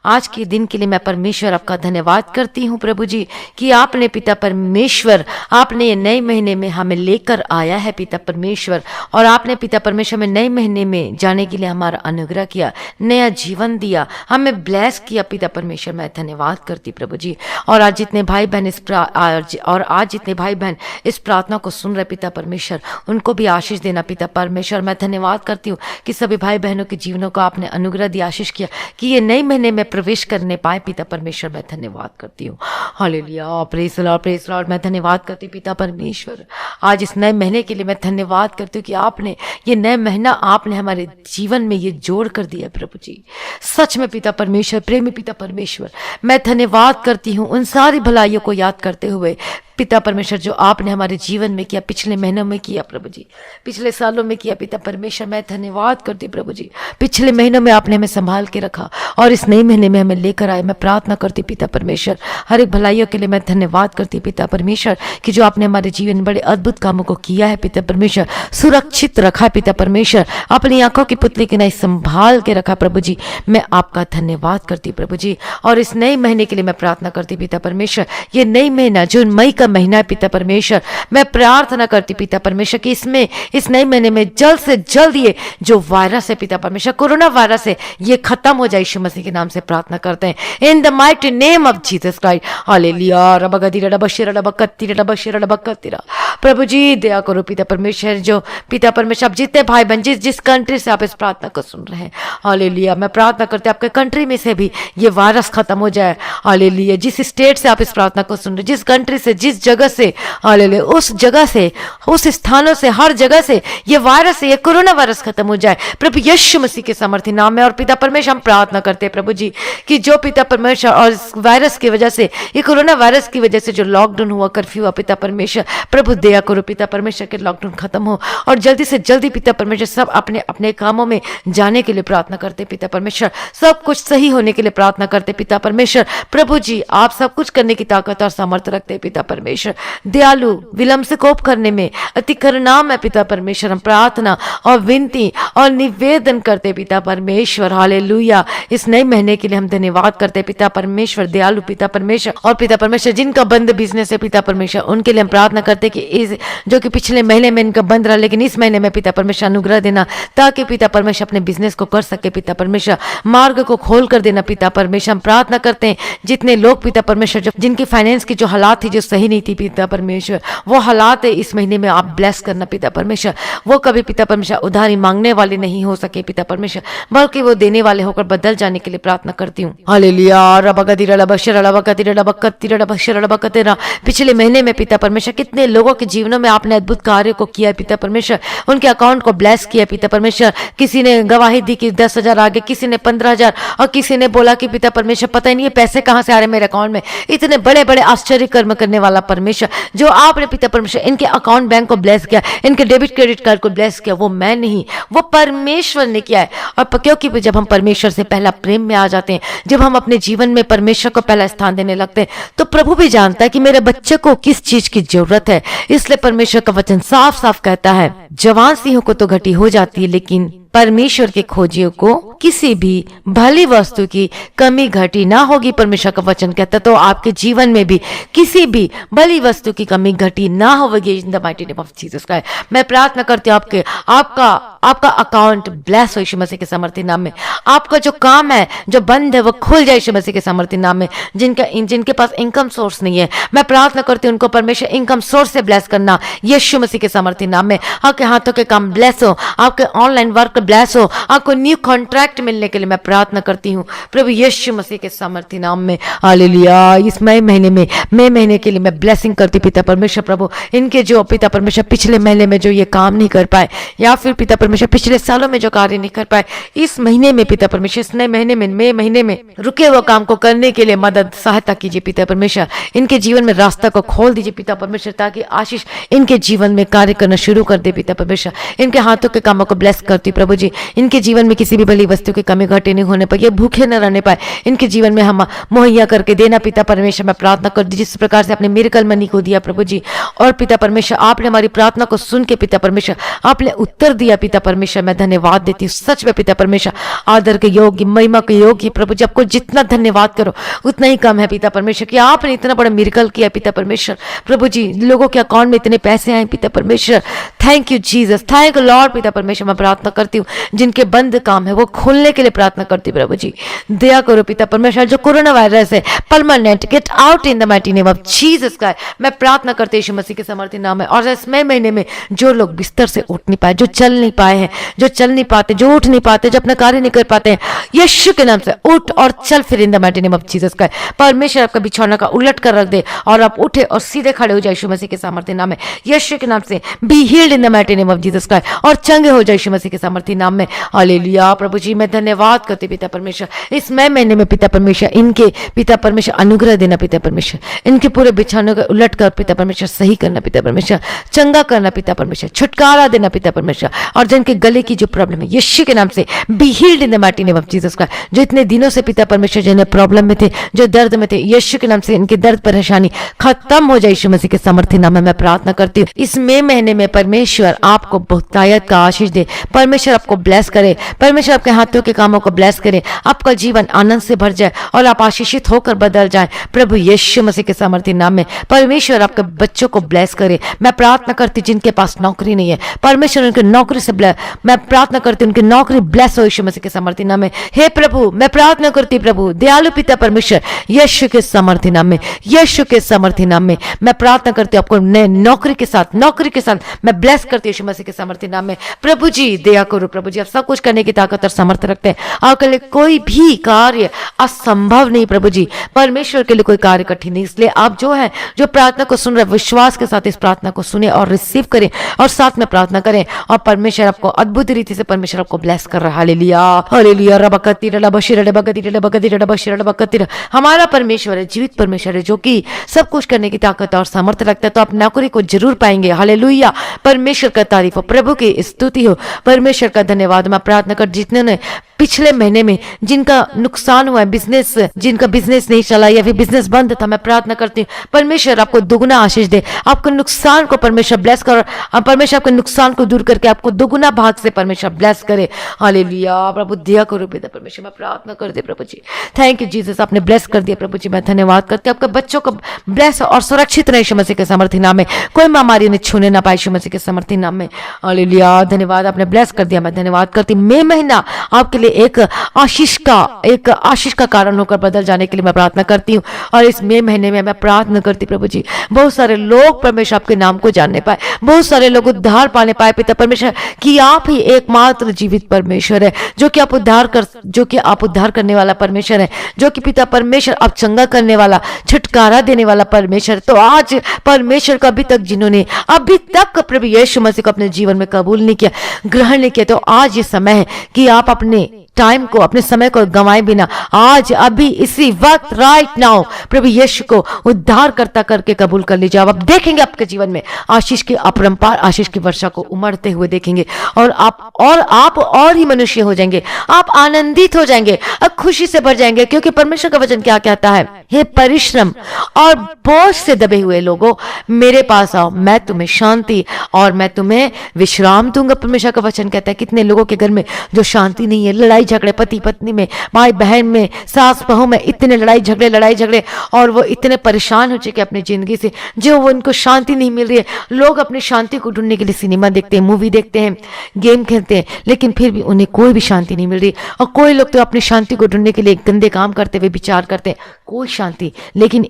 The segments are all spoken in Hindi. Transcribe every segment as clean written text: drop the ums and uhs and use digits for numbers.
आज के दिन के लिए मैं परमेश्वर आपका धन्यवाद करती हूँ प्रभु जी कि आपने पिता परमेश्वर आपने ये नए महीने में हमें लेकर आया है पिता परमेश्वर। और आपने पिता परमेश्वर में नए महीने में जाने के लिए हमारा अनुग्रह किया, नया जीवन दिया, हमें ब्लेस किया पिता परमेश्वर। मैं धन्यवाद करती प्रभु जी। और आज जितने भाई बहन आज जितने भाई बहन इस प्रार्थना को सुन रहे पिता परमेश्वर, उनको भी आशीष देना पिता परमेश्वर। मैं धन्यवाद करती हूँ कि सभी भाई बहनों के जीवनों को आपने अनुग्रह दिया, आशीष किया कि ये नए महीने में प्रवेश करने पाए पिता परमेश्वर। मैं धन्यवाद करती हूँ। Hallelujah, praise Lord. मैं धन्यवाद करती हूँ पिता परमेश्वर। आज इस नए महीने के लिए मैं धन्यवाद करती हूँ कि आपने ये नए महीना आपने हमारे जीवन में ये जोड़ कर दिया प्रभु जी। सच में पिता परमेश्वर, प्रेमी पिता परमेश्वर, मैं धन्यवाद करती हूँ उन सारी भलाइयों को याद करते हुए पिता परमेश्वर जो आपने हमारे जीवन में किया, पिछले महीनों में किया प्रभु जी, पिछले सालों में किया पिता परमेश्वर। मैं धन्यवाद करती प्रभु जी। पिछले महीनों में आपने हमें संभाल के रखा और इस नए महीने में हमें लेकर आए। मैं प्रार्थना करती पिता परमेश्वर, हर एक भलाइयों के लिए मैं धन्यवाद करती पिता परमेश्वर कि जो आपने हमारे जीवन में बड़े अद्भुत कामों को किया है पिता परमेश्वर, सुरक्षित रखा है पिता परमेश्वर, अपनी आंखों की पुतली की नहीं संभाल के रखा प्रभु जी। मैं आपका धन्यवाद करती प्रभु जी। और इस नए महीने के लिए मैं प्रार्थना करती पिता परमेश्वर, ये नई महीना जून मई का महीना है पिता परमेश्वर, मैं प्रार्थना करती पिता परमेश्वर कि इसमें इस नए महीने में जल्द से जल्द ये जो वायरस है पिता परमेश्वर, कोरोना वायरस है, ये खत्म हो जाए। यीशु मसीह के नाम से प्रार्थना करते हैं in the mighty name of Jesus Christ. Hallelujah. रबगदीरा रबशिरा रबकत्तीरा रबशिरा रबकत्तीरा। प्रभु जी दया करो पिता परमेश्वर, जो पिता परमेश्वर आप जितने भाई बहन जिस कंट्री से आप इस प्रार्थना को सुन रहे हैं, हालेलुया, मैं प्रार्थना करते आपके कंट्री में से भी ये वायरस खत्म हो जाए। हालेलुया। जिस स्टेट से आप इस प्रार्थना को सुन रहे, जिस कंट्री से, जिस जगह से, हालेलुया, उस जगह से, उस स्थानों से, हर जगह से ये वायरस, ये कोरोना वायरस खत्म हो जाए प्रभु यीशु मसीह के सामर्थ्य नाम में। और पिता परमेश्वर हम प्रार्थना करते हैं प्रभु जी कि जो पिता परमेश्वर और इस वायरस की वजह से, ये कोरोना वायरस की वजह से जो लॉकडाउन हुआ, कर्फ्यू हुआ पिता परमेश्वर, प्रभु दया करो पिता परमेश्वर के लॉकडाउन खत्म हो और जल्दी से जल्दी पिता परमेश्वर सब अपने अपने कामों में जाने के लिए प्रार्थना करते पिता परमेश्वर, सब कुछ सही होने के लिए प्रार्थना करते पिता परमेश्वर। प्रभु जी आप सब कुछ करने की ताकत और सामर्थ्य रखते हैं पिता परमेश्वर। दयालु, विलंब से कोप करने में अति करुणामय पिता परमेश्वर, हम प्रार्थना और विनती और निवेदन करते पिता परमेश्वर। हालेलुया। इस नए महीने के लिए हम धन्यवाद करते पिता परमेश्वर, दयालु पिता परमेश्वर। और पिता परमेश्वर जिनका बंद बिजनेस है पिता परमेश्वर, उनके लिए हम प्रार्थना करते कि इस जो कि पिछले महीने में इनका बंद रहा, लेकिन इस महीने में पिता परमेश्वर अनुग्रह देना ताकि पिता परमेश्वर अपने बिजनेस को कर सके पिता परमेश्वर, मार्ग को खोल कर देना पिता परमेश्वर। हम प्रार्थना करते हैं जितने लोग पिता परमेश्वर जो जिनकी फाइनेंस की जो हालात थी, जो सही नहीं थी पिता परमेश्वर, वो हालात है इस महीने में आप ब्लेस करना पिता परमेश्वर। वो कभी पिता परमेश्वर उधारी मांगने वाले नहीं हो सके पिता परमेश्वर, बल्कि वो देने वाले होकर बदल जाने के लिए प्रार्थना करती हूँ। हालेलुया। रबगदीरा रबशिरा रबकतीरा रबकत्तीरा रबशिरा रबकतीरा। पिछले महीने में पिता परमेश्वर कितने लोगों के जीवनों में आपने अद्भुत कार्य को किया पिता परमेश्वर, उनके अकाउंट को ब्लेस किया पिता परमेश्वर। किसी ने गवाही दी कि 10,000 आ गए, किसी ने 15,000, और किसी ने बोला कि पिता परमेश्वर पता ही नहीं ये पैसे कहां से आ रहे मेरे अकाउंट में। इतने बड़े बड़े आश्चर्य कर्म करने वाला परमेश्वर, जो आपने पिता परमेश्वर इनके अकाउंट बैंक को ब्लेस किया, इनके डेबिट क्रेडिट कार्ड को ब्लेस किया, वो मैं नहीं, वो परमेश्वर ने किया है। और क्योंकि जब हम परमेश्वर से पहला प्रेम में आ जाते हैं, जब हम अपने जीवन में परमेश्वर को पहला स्थान देने लगते हैं, तो प्रभु भी जानता है कि मेरे बच्चे को किस चीज की जरूरत है। इसलिए परमेश्वर का वचन साफ साफ कहता है, जवान सिंहों को तो घटी हो जाती है, लेकिन परमेश्वर के खोजियों को किसी भी भली वस्तु की कमी घटी ना होगी। परमेश्वर का वचन कहता तो आपके जीवन में भी किसी भी भली वस्तु की कमी घटी ना होगी इन the mighty name of Jesus Christ. मैं प्रार्थना करती हूँ आपका अकाउंट ब्लेस हो यीशु मसीह के सामर्थ्य नाम में। आपका जो काम है जो बंद है वो खुल जाए यीशु मसीह के सामर्थ्य नाम में। जिनके पास इनकम सोर्स नहीं है, मैं प्रार्थना करती हूँ उनको परमेश्वर इनकम सोर्स से ब्लेस करना यीशु मसीह के सामर्थ्य नाम में। आपके हाथों के काम ब्लेस हो, आपके ऑनलाइन वर्क ब्लेस हो, आपको न्यू कॉन्ट्रैक्ट मिलने के लिए मैं प्रार्थना करती हूँ प्रभु यीशु मसीह के सामर्थ्य नाम में। हालेलुया। इस मई महीने के लिए मैं ब्लेसिंग करती पिता परमेश्वर। प्रभु इनके जो पिता परमेश्वर पिछले महीने में जो ये काम नहीं कर पाए, या फिर पिता परमेश्वर पिछले सालों में जो कार्य नहीं कर पाए, इस महीने में पिता परमेश्वर, इस नए महीने में, मई महीने में रुके हुए काम को करने के लिए मदद सहायता कीजिए पिता परमेश्वर। इनके जीवन में रास्ता को खोल दीजिए पिता परमेश्वर, ताकि आशीष इनके जीवन में कार्य करना शुरू कर दे पिता परमेश्वर। इनके हाथों के कामों को ब्लेस करती प्रभु प्रभु जी, इनके जीवन में किसी भी भली वस्तु की कमी घटी नहीं होने पाए, ये भूखे न रहने पाए, इनके जीवन में हम मुहैया करके देना पिता परमेश्वर। मैं प्रार्थना कर दी जिस प्रकार से आपने मिरेकल मनी को दिया प्रभु जी, और पिता परमेश्वर आपने हमारी प्रार्थना को सुन के पिता परमेश्वर आपने उत्तर दिया पिता परमेश्वर। मैं धन्यवाद देती हूँ सच में पिता परमेश्वर, आदर के योग्य, महिमा के योग्य प्रभु जी। आपको जितना धन्यवाद करो उतना ही कम है पिता परमेश्वर, कि आपने इतना बड़ा मिरेकल किया पिता परमेश्वर। प्रभु जी, लोगों के अकाउंट में इतने पैसे आए पिता परमेश्वर। Thank you Jesus, thank you Lord पिता परमेश्वर। मैं प्रार्थना करती हूँ जिनके बंद काम है वो खोलने के लिए प्रार्थना करती हूँ प्रभु जी। दया करो पिता परमेश्वर, जो कोरोना वायरस है permanent get out in the mighty name of Jesus का मैं प्रार्थना करते यीशु मसीह के समर्थी नाम है। और इस महीने में जो लोग बिस्तर से उठ नहीं पाए, जो चल नहीं पाए हैं, जो चल नहीं पाते, जो उठ नहीं पाते, जो अपना कार्य नहीं कर पाते हैं, यीशु के नाम से उठ और चल फिर इन the mighty name of Jesus का। परमेश्वर आपका बिछौना का उलट कर रख दे और आप उठे और सीधे खड़े हो जाए यीशु मसीह के सामर्थ्य नाम में। यीशु के नाम से B healed in the mighty name of Jesus का, और चंगे हो जाए यीशु मसीह के सामर्थ्य नाम में। हालेलुया प्रभु जी, मैं धन्यवाद करती पिता परमेश्वर। इस महीने में पिता परमेश्वर इनके पिता परमेश्वर अनुग्रह देना पिता परमेश्वर, इनके पूरे बिछौने को उलट कर पिता परमेश्वर सही करना पिता परमेश्वर, चंगा करना पिता परमेश्वर, छुटकारा देना पिता परमेश्वर। और जिनके गले की जो प्रॉब्लम है यीशु के नाम से B healed in the mighty name of Jesus का, जो इतने दिनों से पिता परमेश्वर जिन्हें प्रॉब्लम में थे, जो दर्द में थे, यीशु के नाम से इनके दर्द परेशानी खत्म हो जाए यीशु मसीह के सामर्थ्य नाम में मैं प्रार्थना करती हूँ। इस महीने में परमेश्वर आपको बहुतायत का आशीष दे, परमेश्वर आपको ब्लेस करे, परमेश्वर आपके हाथों के कामों को ब्लेस करे, आपका जीवन आनंद से भर जाए और आप आशीषित होकर बदल जाए प्रभु यीशु मसीह के सामर्थ्य नाम में। परमेश्वर आपके बच्चों को ब्लेस करे। मैं प्रार्थना करती जिनके पास नौकरी नहीं है, परमेश्वर उनकी नौकरी से मैं प्रार्थना करती उनकी नौकरी ब्लेस हो यीशु मसीह के सामर्थ्य नाम में। हे प्रभु, मैं प्रार्थना करती प्रभु दयालु पिता परमेश्वर यीशु के सामर्थ्य नाम में, यीशु के सामर्थ्य नाम में मैं प्रार्थना करती हूँ आपको नए नौकरी के साथ मैं ब्लेस करती हूँ यीशु मसीह के सामर्थ्य नाम में। प्रभु जी दया करो प्रभु जी, आप सब कुछ करने की ताकत और सामर्थ्य रखते हैं, आपके लिए कोई भी कार्य असंभव नहीं प्रभु जी, परमेश्वर के लिए कोई कार्य कठिन नहीं। इसलिए आप जो प्रार्थना को सुन रहे विश्वास के साथ इस प्रार्थना को सुने और रिसीव करें और साथ में प्रार्थना करें, और परमेश्वर आपको अद्भुत रीति से परमेश्वर आपको ब्लेस कर रहा है। हालेलुया हालेलुया रबकती रबशीर रबकती रबकती रबशीर रबकती। हमारा परमेश्वर है, जीवित परमेश्वर है, जो कि सब कुछ करने की ताकत और सामर्थ्य रखता है। तो आप नौकरी को जरूर पाएंगे। हालेलुया, परमेश्वर का तारीफ हो, प्रभु की स्तुति हो, परमेश्वर का धन्यवाद। मैं प्रार्थना कर जितने ने पिछले महीने में जिनका नुकसान हुआ है, बिजनेस जिनका बिजनेस नहीं चला या फिर बिजनेस बंद था, मैं प्रार्थना करती हूँ परमेश्वर आपको दुगुना आशीष दे, आपको नुकसान को परमेश्वर ब्लेस कर, परमेश्वर आपके नुकसान को दूर करके आपको दुगुना भाग से परमेश्वर ब्लेस करे। हालेलुया प्रभु दया करो पिता परमेश्वर, मैं प्रार्थना कर दे प्रभु जी। थैंक यू जीसस, आपने ब्लेस कर दिया प्रभु जी, मैं धन्यवाद करती हूँ। आपके बच्चों को ब्लेस और सुरक्षित रहे यीशु मसीह के सामर्थ्य नाम में, कोई महामारी उन्हें छूने ना पाए यीशु मसीह के सामर्थ्य नाम में। हालेलुया धन्यवाद, आपने ब्लेस कर दिया, मैं धन्यवाद करती हूँ। मई महीना आपके लिए एक आशीष का कारण होकर बदल जाने के लिए मैं प्रार्थना करती हूँ। और इस मई महीने में मैं प्रार्थना करती प्रभु जी, बहुत सारे लोग परमेश्वर आपके नाम को जानने पाए, बहुत सारे लोग उद्धार पाने पाए पिता परमेश्वर, कि आप ही एकमात्र जीवित परमेश्वर है, जो कि आप उद्धार करने वाला परमेश्वर है, जो कि पिता परमेश्वर आप चंगा करने वाला, छुटकारा देने वाला परमेश्वर। तो आज परमेश्वर को अभी तक प्रभु यीशु मसीह को अपने जीवन में कबूल नहीं किया, ग्रहण नहीं किया, तो आज ये समय है कि आप अपने टाइम को, अपने समय को गंवाए बिना आज अभी इसी वक्त राइट नाउ प्रभु यीशु को उद्धार करता करके कबूल कर लीजिए। आप देखेंगे आपके जीवन में आशीष की अपरंपार आशीष की वर्षा को उमड़ते हुए देखेंगे, और आप और ही मनुष्य हो जाएंगे, आप आनंदित हो जाएंगे, अब खुशी से भर जाएंगे, क्योंकि परमेश्वर का वचन क्या कहता है, हे परिश्रम और बोझ से दबे हुए लोगों मेरे पास आओ, मैं तुम्हें शांति और मैं तुम्हें विश्राम दूंगा। परमेश्वर का वचन कहता है कितने लोगों के घर में जो शांति नहीं है, लड़ाई झगड़े, पति पत्नी में, भाई बहन में, सास बहू में, इतने लड़ाई झगड़े, और वो इतने परेशान हो चुके अपनी जिंदगी से, जो वो उनको शांति नहीं मिल रही है। लोग अपनी शांति को ढूंढने के लिए सिनेमा देखते हैं, मूवी देखते हैं, गेम खेलते हैं, लेकिन फिर भी उन्हें कोई भी शांति नहीं मिल रही। और कोई लोग तो अपनी शांति को ढूंढने के लिए गंदे काम करते हुए विचार करते हैं, कोई शांति, लेकिन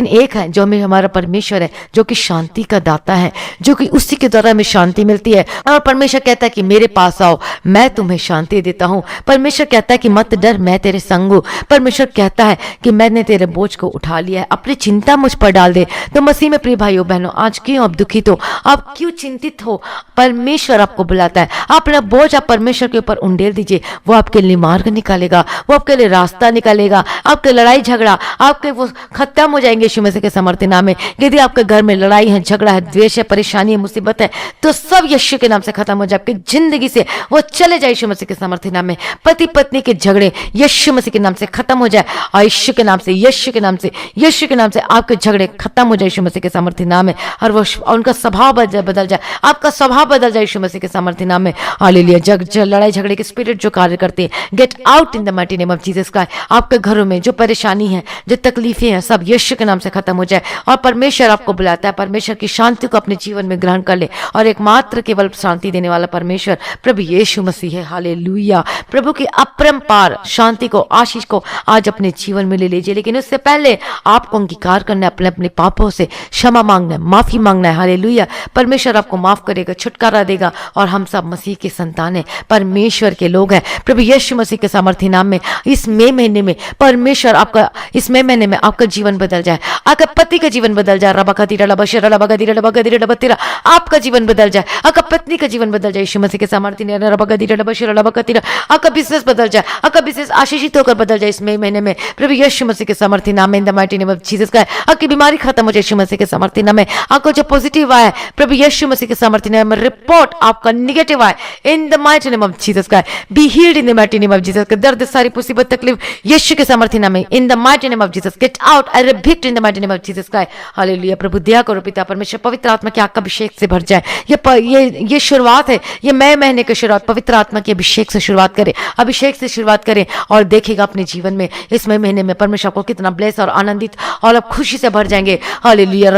एक है जो में हमारा परमेश्वर है, जो कि शांति का दाता है, जो कि उसी के द्वारा हमें शांति मिलती है। और परमेश्वर कहता है कि मेरे पास आओ, मैं तुम्हें शांति देता हूं। परमेश्वर कहता है कि मत डर, मैं तेरे संग हूं। परमेश्वर कहता है कि मैंने तेरे बोझ को उठा लिया है, अपनी चिंता मुझ पर डाल दे। तो मसीह में प्रिय भाइयों बहनों, आज क्यों आप दुखित हो, आप क्यों चिंतित हो, परमेश्वर आपको बुलाता है। अपना बोझ आप परमेश्वर के ऊपर उंडेल दीजिए, वो आपके लिए मार्ग निकालेगा, वो आपके लिए रास्ता निकालेगा, आपके आपके लड़ाई झगड़ा आपके वो खत्म हो जाएंगे यीशु मसीह के सामर्थ्य नाम में। यदि आपके घर में लड़ाई है, झगड़ा है, द्वेष है, परेशानी है, मुसीबत है, तो सब यीशु के नाम से खत्म हो जाए, आपकी जिंदगी से वो चले जाए यीशु मसीह के सामर्थ्य नाम में। पति पत्नी के झगड़े यीशु मसीह के नाम से खत्म हो जाए, और यीशु के नाम से, यीशु के नाम से, यीशु के नाम से आपके झगड़े खत्म हो जाए यीशु मसीह के सामर्थ्य नाम में। और वो उनका स्वभाव बदल जाए, आपका स्वभाव बदल जाए यीशु मसीह के सामर्थ्य नाम में। हालेलुया। लड़ाई झगड़े के स्पिरिट जो कार्य करते हैं, get out in the mighty name of Jesus Christ. आपके घरों में जो परेशानी है, जो तकलीफें हैं, सब यीशु के नाम से खत्म हो जाए। और परमेश्वर आपको बुलाता है, परमेश्वर की शांति को अपने जीवन में ग्रहण कर ले, और एकमात्र केवल शांति देने वाला परमेश्वर प्रभु यीशु मसीह है। हालेलुया। प्रभु की अपरंपार शांति को, आशीष को आज अपने जीवन में ले लीजिए। लेकिन उससे पहले आपको अंगीकार करना है, अपने अपने पापों से क्षमा मांगना है, माफी मांगना है। हालेलुया। परमेश्वर आपको माफ करेगा, छुटकारा देगा, और हम सब मसीह के संतान हैं, परमेश्वर के लोग हैं। प्रभु यीशु मसीह के सामर्थ्य नाम में इस मई महीने में परमेश्वर आपका, इस मई महीने में आपका जीवन बदल जाए, आपका पति का जीवन बदल जाए, आपका जीवन बदल जाए, आपका पत्नी का जीवन बदल जाए यीशु मसीह के सामर्थ्य, आपका बिजनेस बदल जाए, आपका बिजनेस आशीषित होकर बदल जाए इस मई महीने में प्रभु यीशु मसीह के सामर्थ्य नाम में। इन the mighty name of Jesus का आपकी बीमारी खत्म हो जाए यीशु मसीह के सामर्थ्य नाम में। आपको जो पॉजिटिव आया प्रभु यीशु मसीह के सामर्थ्य नाम में, रिपोर्ट आपका नेगेटिव आए in the mighty name of Jesus का, be healed in the mighty name of Jesus का। दर्द, सारी मुसीबत, तकलीफ यीशु के सामर्थ्य नाम में, इन the mighty name of Jesus, get out, I Reebok in the mighty name of Jesus का। हालेलुया। प्रभु दया करो पिता परमेश्वर, पवित्र आत्मा के आपका अभिषेक से भर जाए। ये शुरुआत है, ये मई महीने की शुरुआत पवित्र आत्मा के अभिषेक से शुरुआत करें, अभिषेक से शुरुआत करें, और देखेगा अपने जीवन में इस मई महीने में परमेश्वर आपको कितना ब्लेस और आनंदित और आप खुशी से भर जाएंगे। हालेलुया।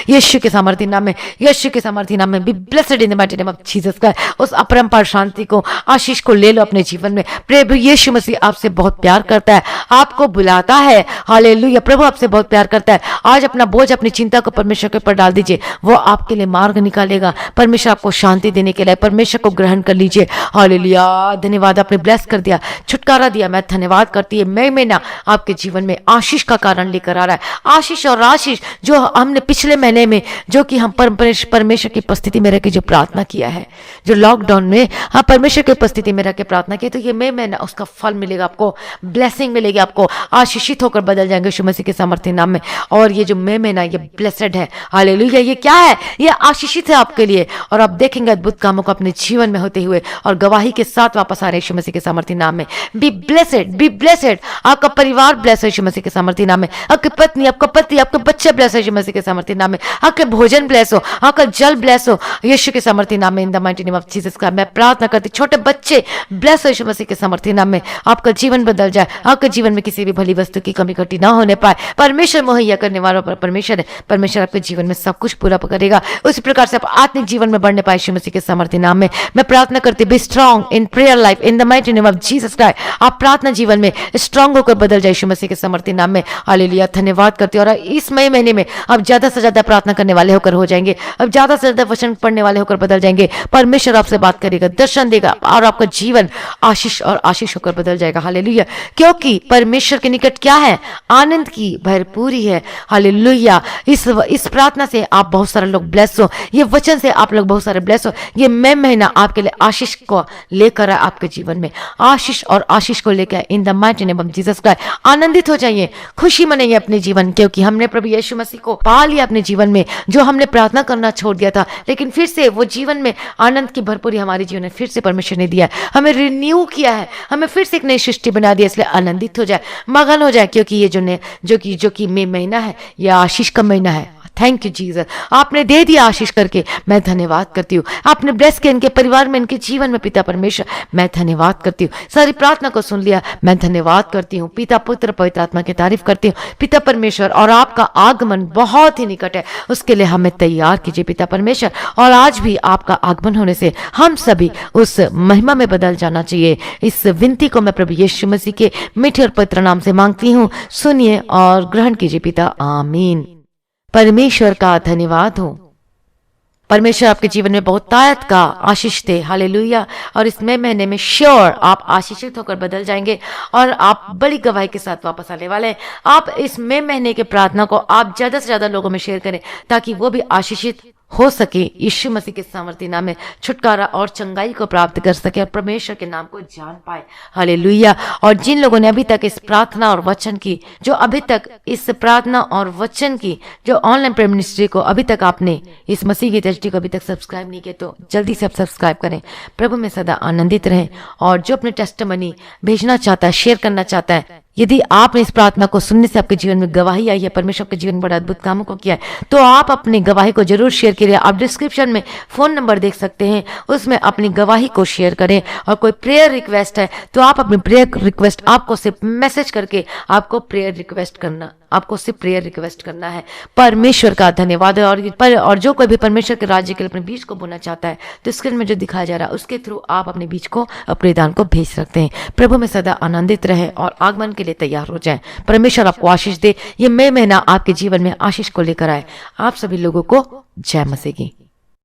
यीशु के सामर्थ्य नाम में, यीशु के सामर्थ्य नाम में, be blessed in the mighty name of Jesus का। उस अपरंपार शांति को, आशीष को ले लो अपने जीवन में। प्रभु यीशु मसीह आपसे बहुत प्यार करता है, आपको बुलाता है। हालेलुया। प्रभु आपसे बहुत प्यार करता है। आज अपना बोझ, अपनी चिंता को परमेश्वर के ऊपर डाल दीजिए, वो आपके लिए मार्ग निकालेगा। परमेश्वर आपको शांति देने के लिए, परमेश्वर को ग्रहण कर लीजिए। हालेलुया। धन्यवाद, आपने ब्लेस कर दिया, छुटकारा दिया, मैं धन्यवाद करती है। मई महीना आपके जीवन में आशीष का कारण लेकर आ रहा है। आशीष और आशीष जो हमने पिछले महीने में, जो कि हम परमेश्वर की उपस्थिति में रह के जो प्रार्थना किया है, जो लॉकडाउन में हम परमेश्वर की उपस्थिति में रह के प्रार्थना की, तो ये मई महीना उसका फल मिलेगा आपको, ब्लेसिंग मिलेगी आपको, आशीषित होकर बदल जाएंगे यीशु मसीह के सामर्थ्य नाम में। और ये जो मई महीना ये ब्लेसड है। हालेलुया। ये क्या है? ये आशीषित है आपके लिए, और आप देखेंगे अद्भुत कामों को अपने जीवन में होते हुए, और गवाही के साथ वापस आ रहे यीशु मसीह के सामर्थ्य नाम में। Be blessed, be blessed. आपका परिवार ब्लेस है यीशु मसीह के सामर्थ्य नाम में, आपकी पत्नी, आपका पति, आपके बच्चे ब्लेस है यीशु मसीह के सामर्थ्य नाम में, आपके भोजन ब्लेस हो, आपका जल ब्लेस हो यीशु के सामर्थ्य नाम में। इन the mighty name of Jesus का मैं प्रार्थना करती, छोटे बच्चे ब्लेस हो यीशु मसीह के सामर्थ्य नाम में। आपका जीवन बदल जाए, आपके जीवन में किसी भी भली वस्तु की कमी घटी ना होने पाए। परमेश्वर मुहैया करने वाला परमेश्वर है, परमेश्वर आपके जीवन में सब कुछ पूरा करेगा। उसी प्रकार से आप आत्मिक जीवन में बढ़ने पाए यीशु मसीह के सामर्थ्य नाम में। मैं प्रार्थना करती, B strong in prayer life in the mighty name of Jesus Christ. आप प्रार्थना जीवन में स्ट्रांग होकर बदल जाए यीशु मसीह के सामर्थ्य नाम में। हालेलुया। धन्यवाद करती हूं। और इस मई महीने में आप ज्यादा से ज्यादा प्रार्थना करने वाले होकर हो जाएंगे, अब ज्यादा से ज्यादा वचन पढ़ने वाले होकर बदल जाएंगे। परमेश्वर आपसे बात करेगा, दर्शन देगा, और आपका जीवन आशीष और आशीष होकर बदल जाएगा। हालेलुया। क्योंकि परमेश्वर के निकट क्या है? आनंद की भरपूरी है। हालेलुया। इस प्रार्थना से आप बहुत सारे लोग ब्लेस हो, ये वचन से आप लोग बहुत सारे ब्लेस हो। ये मई महीना आपके लिए आशीष को लेकर आए, आपके जीवन में आशीष और आशीष को लेकर इन the mighty name of Jesus Christ. आनंदित हो जाइए, खुशी मनाइए अपने जीवन, क्योंकि हमने प्रभु यीशु मसीह को पा लिया अपने जीवन में। जो हमने प्रार्थना करना छोड़ दिया था, लेकिन फिर से वो जीवन में आनंद की भरपूरी हमारे जीवन में फिर से परमेश्वर ने दिया, हमें रिन्यू किया है, हमें फिर से एक नई सृष्टि बना दिया। इसलिए आनंदित हो जाए, मगन हो जाए, क्योंकि ये जो कि मई महीना है, यह आशीष का महीना है। थैंक यू जीसस, आपने दे दिया आशीष करके, मैं धन्यवाद करती हूँ। आपने ब्लेस किया इनके परिवार में, इनके जीवन में पिता परमेश्वर, मैं धन्यवाद करती हूँ। सारी प्रार्थना को सुन लिया, मैं धन्यवाद करती हूँ। पिता पुत्र पवित्र आत्मा की तारीफ करती हूँ पिता परमेश्वर। और आपका आगमन बहुत ही निकट है, उसके लिए हमें तैयार कीजिए पिता परमेश्वर। और आज भी आपका आगमन होने से हम सभी उस महिमा में बदल जाना चाहिए। इस विनती को मैं प्रभु यीशु मसीह के मीठे और पवित्र नाम से मांगती हूँ, सुनिए और ग्रहण कीजिए पिता। आमीन। परमेश्वर का धन्यवाद हो। परमेश्वर आपके जीवन में बहुतायत का आशीष दे। हालेलुया। और इस मई महीने में श्योर आप आशीषित होकर बदल जाएंगे, और आप बड़ी गवाही के साथ वापस आने वाले हैं। आप इस मई महीने के प्रार्थना को आप ज्यादा से ज्यादा लोगों में शेयर करें, ताकि वो भी आशीषित हो सके यीशु मसीह के सामर्थ्य नाम में छुटकारा और चंगाई को प्राप्त कर सके और परमेश्वर के नाम को जान पाए। हालेलुया। और जिन लोगों ने अभी तक इस प्रार्थना और वचन की, जो अभी तक इस प्रार्थना और वचन की जो ऑनलाइन प्रेयर मिनिस्ट्री को अभी तक आपने इस मसीह की दृष्टि को अभी तक सब्सक्राइब नहीं किया, तो जल्दी से आप सब्सक्राइब करें। प्रभु में सदा आनंदित रहें। और जो अपने टेस्टिमनी भेजना चाहता है, शेयर करना चाहता है, यदि आपने इस प्रार्थना को सुनने से आपके जीवन में गवाही आई है, परमेश्वर के जीवन में बड़ा अद्भुत कामों को किया है, तो आप अपनी गवाही को जरूर शेयर करिए। आप डिस्क्रिप्शन में फोन नंबर देख सकते हैं, उसमें अपनी गवाही को शेयर करें। और कोई प्रेयर रिक्वेस्ट है तो आप अपनी प्रेयर रिक्वेस्ट, आपको सिर्फ मैसेज करके आपको प्रेयर रिक्वेस्ट करना है। परमेश्वर का धन्यवाद है। और जो कोई भी परमेश्वर के राज्य के लिए अपने बीज को बोना चाहता है, तो स्क्रीन में जो दिखाया जा रहा है उसके थ्रू आप अपने बीज को, अपने दान को भेज सकते हैं। प्रभु में सदा आनंदित रहे और आगमन के लिए तैयार हो जाएं। परमेश्वर आपको आशीष दे। ये मई महीना आपके जीवन में आशीष को लेकर आए। आप सभी लोगों को जय मसीह की।